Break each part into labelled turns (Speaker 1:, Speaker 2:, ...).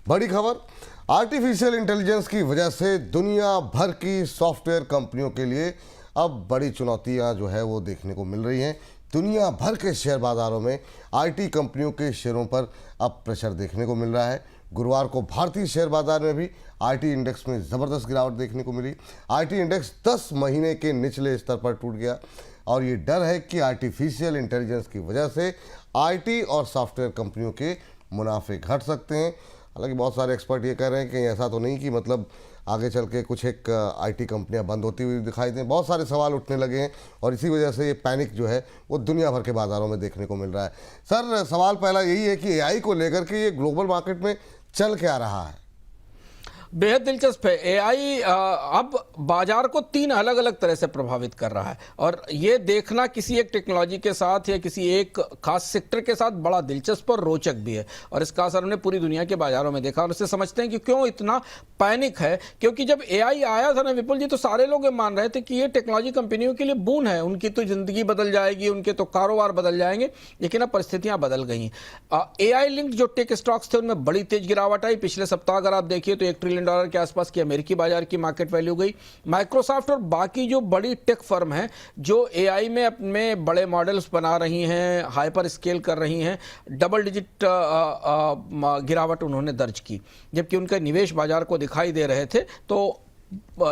Speaker 1: बड़ी खबर, artificial intelligence की वजह से दुनिया भर की सॉफ्टवेयर कंपनियों के लिए अब बड़ी चुनौतियां जो है वो देखने को मिल रही हैं। दुनिया भर के शेयर बाजारों में आईटी कंपनियों के शेयरों पर अब प्रेशर देखने को मिल रहा है। गुरुवार को भारतीय शेयर बाजार में भी आईटी इंडेक्स में ज़बरदस्त गिरावट देखने को मिली। आईटी इंडेक्स 10 महीने के निचले स्तर पर टूट गया और ये डर है कि आर्टिफिशियल इंटेलिजेंस की वजह से आईटी और सॉफ्टवेयर कंपनियों के मुनाफे घट सकते हैं। हालांकि बहुत सारे एक्सपर्ट ये कह रहे हैं कि ऐसा तो नहीं कि मतलब आगे चल के कुछ एक आईटी कंपनियां बंद होती हुई दिखाई दें। बहुत सारे सवाल उठने लगे हैं और इसी वजह से ये पैनिक जो है वो दुनिया भर के बाज़ारों में देखने को मिल रहा है। सर, सवाल पहला यही है कि एआई को लेकर के ये ग्लोबल मार्केट में चल क्या रहा है?
Speaker 2: बेहद दिलचस्प है। एआई अब बाजार को 3 अलग अलग तरह से प्रभावित कर रहा है और ये देखना किसी एक टेक्नोलॉजी के साथ या किसी एक खास सेक्टर के साथ बड़ा दिलचस्प और रोचक भी है और इसका असर हमने पूरी दुनिया के बाजारों में देखा और इससे समझते हैं कि क्यों इतना पैनिक है। क्योंकि जब एआई आया था ना विपुल जी, तो सारे लोग ये मान रहे थे कि ये टेक्नोलॉजी कंपनियों के लिए बून है, उनकी तो जिंदगी बदल जाएगी, उनके तो कारोबार बदल जाएंगे। लेकिन अब परिस्थितियां बदल गई। एआई लिंक्ड जो टेक स्टॉक्स थे उनमें बड़ी तेज गिरावट आई। पिछले सप्ताह अगर आप देखिए तो $1 ट्रिलियन के आसपास की अमेरिकी बाजार की मार्केट वैल्यू गई। माइक्रोसॉफ्ट और बाकी जो बड़ी टेक फर्म हैं जो एआई में अपने बड़े मॉडल्स बना रही हैं, हाइपर स्केल कर रही हैं, डबल डिजिट गिरावट उन्होंने दर्ज की, जबकि उनके निवेश बाजार को दिखाई दे रहे थे। तो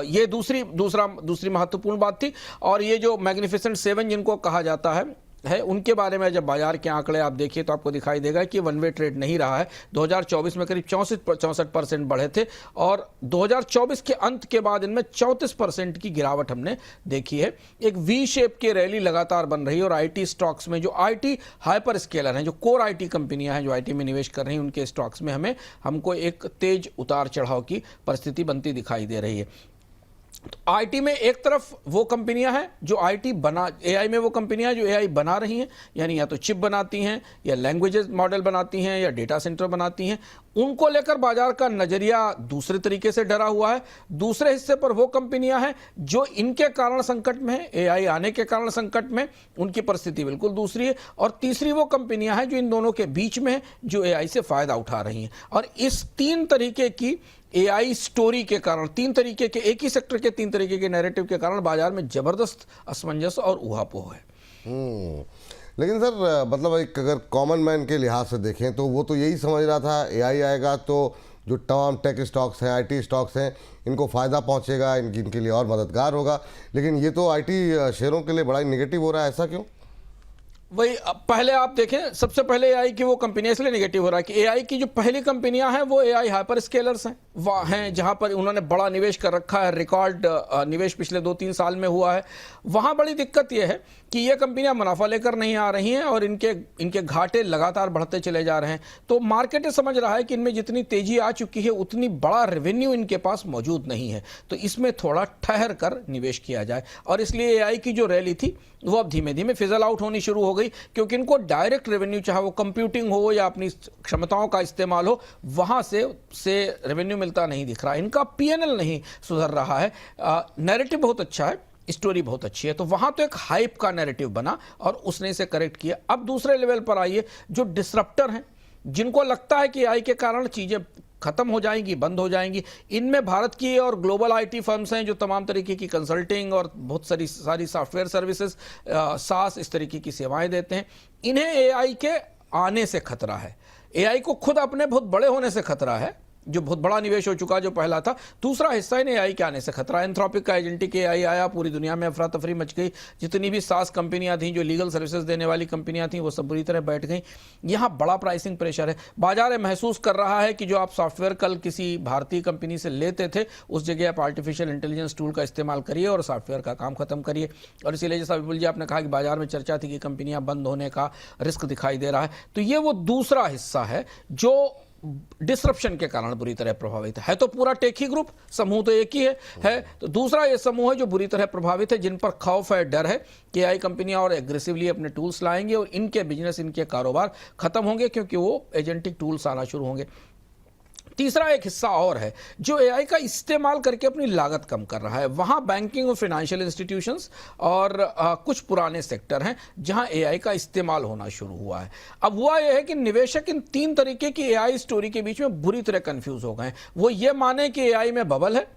Speaker 2: ये दूसरी महत्वपूर्ण बात थी। और ये जो मैग्निफिसेंट 7 जिनको कहा जाता है उनके बारे में जब बाजार के आंकड़े आप देखिए तो आपको दिखाई देगा कि वन वे ट्रेड नहीं रहा है। 2024 में करीब 64% बढ़े थे और 2024 के अंत के बाद इनमें 34% की गिरावट हमने देखी है। एक वी शेप की रैली लगातार बन रही है और आईटी स्टॉक्स में जो आईटी हाइपर स्केलर हैं, जो कोर आईटी कंपनियां हैं जो आईटी में निवेश कर रही हैं, उनके स्टॉक्स में हमको एक तेज उतार चढ़ाव की परिस्थिति बनती दिखाई दे रही है। तो आईटी में एक तरफ वो कंपनियां हैं जो एआई में वो कंपनियां जो एआई बना रही हैं, यानी या तो चिप बनाती हैं या लैंग्वेजेस मॉडल बनाती हैं या डेटा सेंटर बनाती हैं, उनको लेकर बाजार का नजरिया दूसरे तरीके से डरा हुआ है। दूसरे हिस्से पर वो कंपनियां हैं जो इनके कारण संकट में है, एआई आने के कारण संकट में, उनकी परिस्थिति बिल्कुल दूसरी है। और तीसरी वो कंपनियां हैं जो इन दोनों के बीच में है, जो एआई से फायदा उठा रही हैं। और इस 3 तरीके की एआई स्टोरी के कारण, 3 तरीके के एक ही सेक्टर के 3 तरीके के नैरेटिव के कारण बाजार में जबरदस्त असमंजस और ऊहापोह है।
Speaker 1: लेकिन सर, मतलब एक अगर कॉमन मैन के लिहाज से देखें तो वो तो यही समझ रहा था एआई आएगा तो जो तमाम टेक स्टॉक्स हैं, आईटी स्टॉक्स हैं, इनको फ़ायदा पहुंचेगा, इनके लिए और मददगार होगा। लेकिन ये तो आईटी शेयरों के लिए बड़ा ही नेगेटिव हो रहा है, ऐसा क्यों?
Speaker 2: वही पहले आप देखें, सबसे पहले एआई की वो कंपनियां इसलिए नेगेटिव हो रहा है कि एआई की जो पहली कंपनियां हैं वो एआई हाइपर स्केलर्स हैं, वह हैं जहां पर उन्होंने बड़ा निवेश कर रखा है, रिकॉर्ड निवेश पिछले 2-3 साल में हुआ है। वहां बड़ी दिक्कत यह है कि ये कंपनियां मुनाफा लेकर नहीं आ रही हैं और इनके घाटे लगातार बढ़ते चले जा रहे हैं। तो मार्केट समझ रहा है कि इनमें जितनी तेजी आ चुकी है उतनी बड़ा रेवेन्यू इनके पास मौजूद नहीं है, तो इसमें थोड़ा ठहर कर निवेश किया जाए। और इसलिए एआई की जो रैली थी वो अब धीमे धीमे फिजल आउट होनी शुरू हो गई, क्योंकि इनको डायरेक्ट रेवेन्यू, चाहे वो कंप्यूटिंग हो या अपनी क्षमताओं का इस्तेमाल हो, वहां से रेवेन्यू मिलता नहीं दिख रहा। इनका पीएनएल नहीं सुधर रहा है। नैरेटिव बहुत अच्छा है, स्टोरी बहुत अच्छी है, तो वहां तो एक हाइप का नैरेटिव बना और उसने इसे करेक्ट किया। अब दूसरे लेवल पर आइए, जो डिसरप्टर हैं, जिनको लगता है कि एआई के कारण चीजें खत्म हो जाएंगी, बंद हो जाएंगी, इनमें भारत की और ग्लोबल आईटी फर्म्स हैं जो तमाम तरीके की कंसल्टिंग और बहुत सारी सॉफ्टवेयर सर्विसेज, सास, इस तरीके की सेवाएं देते हैं। इन्हें एआई के आने से खतरा है, एआई को खुद अपने बहुत बड़े होने से खतरा है, जो बहुत बड़ा निवेश हो चुका जो पहला था। दूसरा हिस्सा इन्हें एआई के आने से खतरा है। एंथ्रोपिक का एजेंटिक एआई आया, पूरी दुनिया में अफरा तफरी मच गई। जितनी भी सास कंपनियां थीं, जो लीगल सर्विसेज देने वाली कंपनियां थीं, वो सब बुरी तरह बैठ गई। यहाँ बड़ा प्राइसिंग प्रेशर है। बाजार महसूस कर रहा है कि जो आप सॉफ्टवेयर कल किसी भारतीय कंपनी से लेते थे, उस जगह आप आर्टिफिशियल इंटेलिजेंस टूल का इस्तेमाल करिए और सॉफ्टवेयर का काम खत्म करिए। और इसीलिए जैसा विपुल जी आपने कहा कि बाजार में चर्चा थी कि कंपनियां बंद होने का रिस्क दिखाई दे रहा है, तो ये वो दूसरा हिस्सा है जो डिसरप्शन के कारण बुरी तरह प्रभावित है। तो पूरा टेक ही ग्रुप, समूह तो एक ही है। तो दूसरा ये समूह है जो बुरी तरह प्रभावित है, जिन पर खौफ है, डर है कि एआई कंपनियां और एग्रेसिवली अपने टूल्स लाएंगे और इनके बिजनेस, इनके कारोबार खत्म होंगे, क्योंकि वो एजेंटिक टूल्स आना शुरू होंगे। तीसरा एक हिस्सा और है जो एआई का इस्तेमाल करके अपनी लागत कम कर रहा है। वहां बैंकिंग और फाइनेंशियल इंस्टीट्यूशंस और कुछ पुराने सेक्टर हैं जहां एआई का इस्तेमाल होना शुरू हुआ है। अब हुआ यह है कि निवेशक इन 3 तरीके की एआई स्टोरी के बीच में बुरी तरह कंफ्यूज हो गए हैं। वो ये माने कि एआई में बबल है,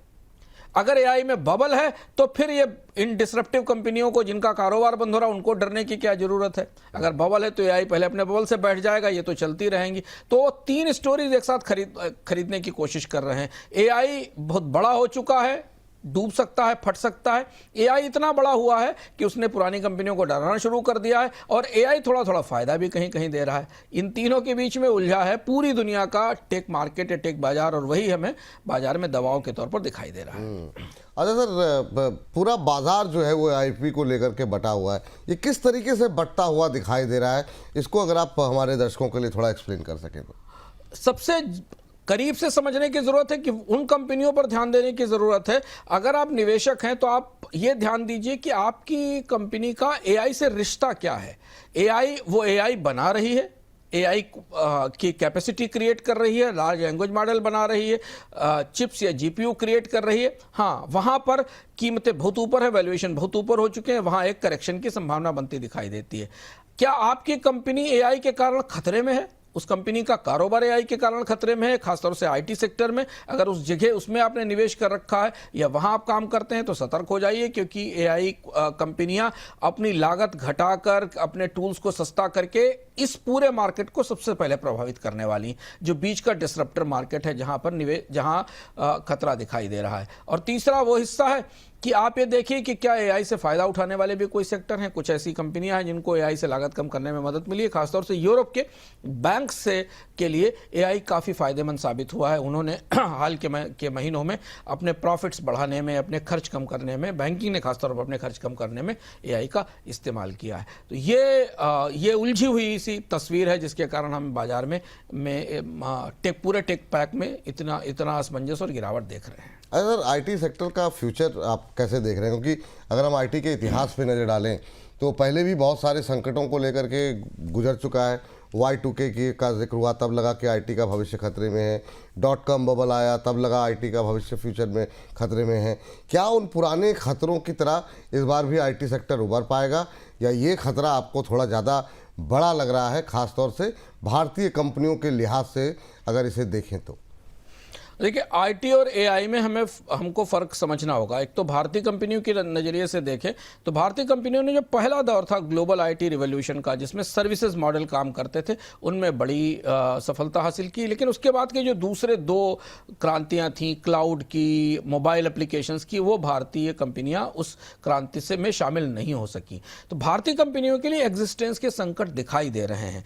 Speaker 2: अगर एआई में बबल है तो फिर ये इन डिसरप्टिव कंपनियों को जिनका कारोबार बंद हो रहा है उनको डरने की क्या जरूरत है। अगर बबल है तो एआई पहले अपने बबल से बैठ जाएगा, ये तो चलती रहेंगी। तो 3 स्टोरीज एक साथ खरीदने की कोशिश कर रहे हैं। एआई बहुत बड़ा हो चुका है, डूब सकता है, फट सकता है। एआई इतना बड़ा हुआ है कि उसने पुरानी कंपनियों को डराना शुरू कर दिया है, और एआई थोड़ा थोड़ा फायदा भी कहीं कहीं दे रहा है। इन तीनों के बीच में उलझा है पूरी दुनिया का टेक मार्केट या टेक बाजार, और वही हमें बाजार में दवाओं के तौर पर दिखाई दे रहा है।
Speaker 1: अच्छा सर, पूरा बाजार जो है वो आईपी को लेकर के बटा हुआ है, ये किस तरीके से बटता हुआ दिखाई दे रहा है? इसको अगर आप हमारे दर्शकों के लिए थोड़ा एक्सप्लेन कर सकें तो।
Speaker 2: सबसे करीब से समझने की जरूरत है कि उन कंपनियों पर ध्यान देने की जरूरत है। अगर आप निवेशक हैं तो आप ये ध्यान दीजिए कि आपकी कंपनी का एआई से रिश्ता क्या है। एआई वो एआई बना रही है, एआई की कैपेसिटी क्रिएट कर रही है, लार्ज लैंग्वेज मॉडल बना रही है, चिप्स या जीपीयू क्रिएट कर रही है। हाँ, वहां पर कीमतें बहुत ऊपर है, वैल्यूएशन बहुत ऊपर हो चुके हैं, वहां एक करेक्शन की संभावना बनती दिखाई देती है। क्या आपकी कंपनी एआई के कारण खतरे में है? उस कंपनी का कारोबार एआई के कारण खतरे में है, खासतौर से आईटी सेक्टर में? अगर उस जगह उसमें आपने निवेश कर रखा है या वहां आप काम करते हैं तो सतर्क हो जाइए, क्योंकि एआई कंपनियां अपनी लागत घटाकर, अपने टूल्स को सस्ता करके इस पूरे मार्केट को सबसे पहले प्रभावित करने वाली, जो बीच का डिसरप्टर मार्केट है जहां पर खतरा दिखाई दे रहा है। और तीसरा वो हिस्सा है कि आप ये देखिए कि क्या एआई से फायदा उठाने वाले भी कोई सेक्टर हैं। कुछ ऐसी कंपनियां हैं जिनको एआई से लागत कम करने में मदद मिली है। खासतौर से यूरोप के बैंक से के लिए एआई काफ़ी फायदेमंद साबित हुआ है। उन्होंने हाल के महीनों में अपने प्रॉफिट्स बढ़ाने में, अपने खर्च कम करने में, बैंकिंग ने खासतौर पर अपने खर्च कम करने में एआई का इस्तेमाल किया है। तो ये उलझी हुई सी तस्वीर है जिसके कारण हम बाजार में पूरे टेक पैक में इतना असमंजस और गिरावट देख रहे हैं।
Speaker 1: अगर आईटी सेक्टर का फ्यूचर आप कैसे देख रहे हैं? क्योंकि अगर हम आईटी के इतिहास पे नज़र डालें तो पहले भी बहुत सारे संकटों को लेकर के गुजर चुका है। Y2K का जिक्र हुआ, तब लगा कि आईटी का भविष्य खतरे में है। .com बबल आया, तब लगा आईटी का भविष्य फ्यूचर में खतरे में है। क्या उन पुराने खतरों की तरह इस बार भी आईटी सेक्टर उभर पाएगा, या ये खतरा आपको थोड़ा ज़्यादा बड़ा लग रहा है, ख़ासतौर से भारतीय कंपनियों के लिहाज से अगर इसे देखें तो?
Speaker 2: देखिए, आईटी और एआई में हमको फ़र्क समझना होगा। एक तो भारतीय कंपनियों के नज़रिए से देखें तो भारतीय कंपनियों ने जो पहला दौर था ग्लोबल आईटी रिवॉल्यूशन का, जिसमें सर्विसेज मॉडल काम करते थे, उनमें बड़ी सफलता हासिल की। लेकिन उसके बाद के जो दूसरे 2 क्रांतियां थीं, क्लाउड की, मोबाइल एप्लीकेशंस की, वो भारतीय कंपनियां उस क्रांति से में शामिल नहीं हो सकी। तो भारतीय कंपनियों के लिए एग्जिस्टेंस के संकट दिखाई दे रहे हैं,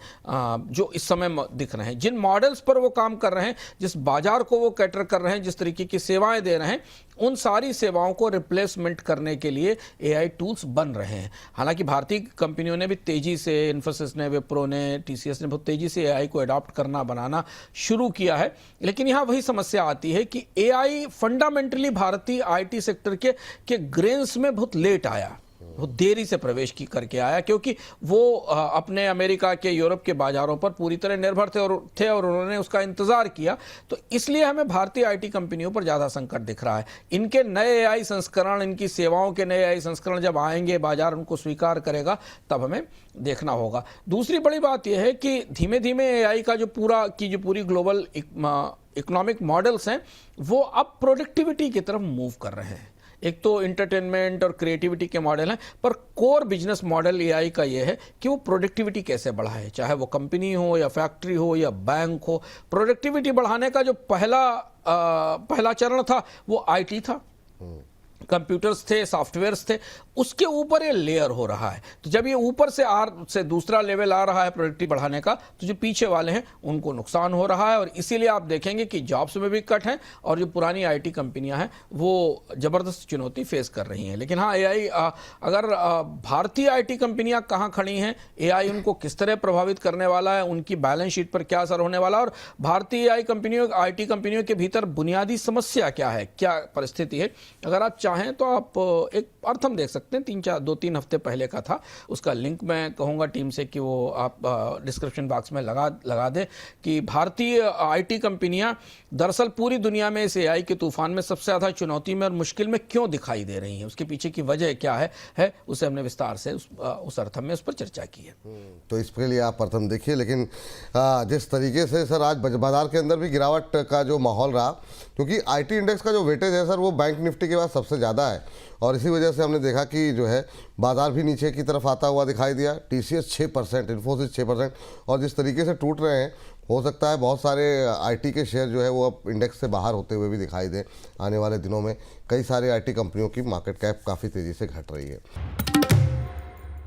Speaker 2: जो इस समय दिख रहे हैं। जिन मॉडल्स पर वो काम कर रहे हैं, जिस बाजार को वो कैटर कर रहे हैं, जिस तरीके की सेवाएं दे रहे हैं, उन सारी सेवाओं को रिप्लेसमेंट करने के लिए एआई टूल्स बन रहे हैं। हालांकि भारतीय कंपनियों ने भी तेजी से, इन्फोसिस ने, विप्रो ने, टीसीएस ने बहुत तेजी से एआई को अडॉप्ट करना, बनाना शुरू किया है। लेकिन यहां वही समस्या आती है कि एआई फंडामेंटली भारतीय आईटी सेक्टर के ग्रेन्स में बहुत लेट आया, वो देरी से प्रवेश करके आया, क्योंकि वो अपने अमेरिका के, यूरोप के बाजारों पर पूरी तरह निर्भर थे और उन्होंने उसका इंतजार किया। तो इसलिए हमें भारतीय आईटी कंपनियों पर ज़्यादा संकट दिख रहा है। इनके नए एआई संस्करण, इनकी सेवाओं के नए एआई संस्करण जब आएंगे, बाजार उनको स्वीकार करेगा, तब हमें देखना होगा। दूसरी बड़ी बात यह है कि धीमे धीमे एआई का जो पूरी ग्लोबल इकोनॉमिक मॉडल्स हैं, वो अब प्रोडक्टिविटी की तरफ मूव कर रहे हैं। एक तो इंटरटेनमेंट और क्रिएटिविटी के मॉडल हैं, पर कोर बिजनेस मॉडल एआई का ये है कि वो प्रोडक्टिविटी कैसे बढ़ाए, चाहे वो कंपनी हो या फैक्ट्री हो या बैंक हो। प्रोडक्टिविटी बढ़ाने का जो पहला चरण था वो आईटी था, कंप्यूटर्स थे, सॉफ्टवेयर्स थे, उसके ऊपर ये लेयर हो रहा है। तो जब ये ऊपर से दूसरा लेवल आ रहा है प्रोडक्टिविटी बढ़ाने का, तो जो पीछे वाले हैं उनको नुकसान हो रहा है, और इसीलिए आप देखेंगे कि जॉब्स में भी कट है और जो पुरानी आईटी कंपनियां हैं वो ज़बरदस्त चुनौती फेस कर रही हैं। लेकिन हाँ, एआई अगर भारतीय आईटी कंपनियां कहाँ खड़ी हैं, एआई उनको किस तरह प्रभावित करने वाला है, उनकी बैलेंस शीट पर क्या असर होने वाला है, और भारतीय आईटी कंपनियों के भीतर बुनियादी समस्या क्या है, क्या परिस्थिति है। अगर आप चाहें तो आप एक अर्थम देख सकते हैं, 2-3 हफ्ते पहले का था, उसका लिंक मैं कहूँगा टीम से कि वो आप डिस्क्रिप्शन बॉक्स में लगा दें कि भारतीय आईटी कंपनियां दरअसल पूरी दुनिया में इस एआई के तूफान में सबसे ज़्यादा चुनौती में और मुश्किल में क्यों दिखाई दे रही हैं, उसके पीछे की वजह क्या है उसे हमने विस्तार से उस अर्थम में उस पर चर्चा की है।
Speaker 1: तो इसके लिए आप प्रथम देखिए, लेकिन जिस तरीके से सर आज बाजार के अंदर भी गिरावट का जो माहौल रहा, क्योंकि आईटी इंडेक्स का जो वेटेज है सर वो बैंक निफ्टी के बाद सबसे ज़्यादा है, और इसी वजह से हमने देखा कि जो है बाजार भी नीचे की तरफ आता हुआ दिखाई दिया। टीसीएस 6%, इन्फोसिस 6%, और जिस तरीके से टूट रहे हैं हो सकता है बहुत सारे आईटी के शेयर जो है वो अब इंडेक्स से बाहर होते हुए भी दिखाई दें आने वाले दिनों में। कई सारे आईटी कंपनियों की मार्केट कैप काफ़ी तेज़ी से घट रही है।